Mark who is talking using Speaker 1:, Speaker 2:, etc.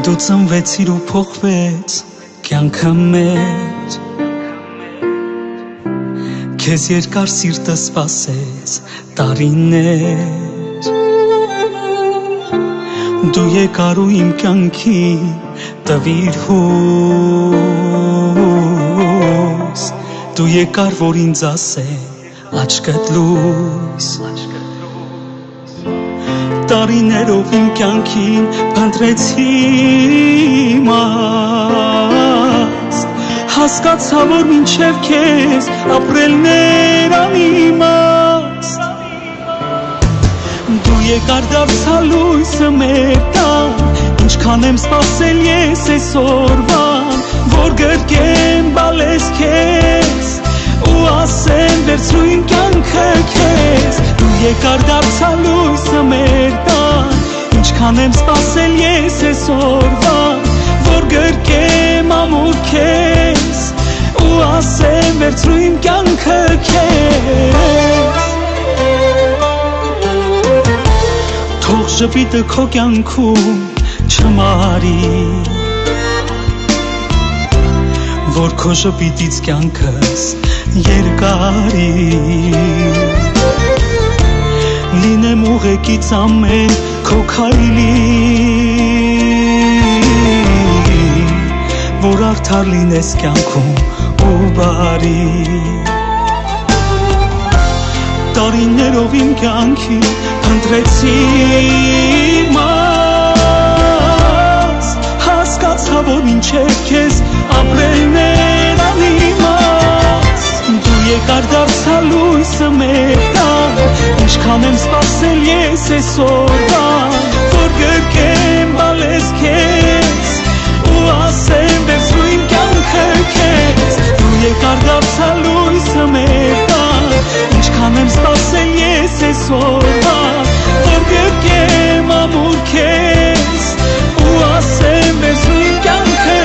Speaker 1: Դու ծնվեցիր ու փոխվեց կյանքը մեր Քեզ երկար սիրտը սպասեց տարիներ Դու եկար ու իմ կյանքին տվիր հույս Դու եկար որ ինձ ասել աչքդ լույս Տարիներով իմ կյանքին փնտրեցի իմաստ Հասկացա որ մինչև քեզ ապրելն էր անիմաստ Դու եկար դարձա լույսը մեր տան Ինչքան եմ սպասել ես այսօրվան Որ գրկեմ բալես քեզ Ու ասեմ վերցրու իմ կյանքը քեզ Դու եկար դարձա լույսը մեր տան Ինչքան եմ սպասել ես այսօրվան Որ գրկեմ ամուր քեզ Ու ասեմ վերցրու իմ կյանքը քեզ Թող ժպիտը քո կյանքում չմարի Որ քո ժպիտից կյանքս երկարի Լինեմ ուղեկից ամեն քո քայլի Որ արդար լինես կյանքում ու բարի Տարիներով իմ կյանքի փնտրեցի իմաստ Հասկացա որ մինչև քեզ ապրելն էր անիմաստ Դու եկար դարձա լույսը մեր տան Ինչքան եմ սպասել ես այսօրվան Որ գրկեմ բալես քեզ Ու ասեմ վերցրու իմ կյանքը քեզ Դու եկար դարձա լույսը մեր տան Ինչքան եմ սպասել ես այսօրվան Որ գրկեմ ամուր քեզ Ու ասեմ վերցրու իմ կյանքը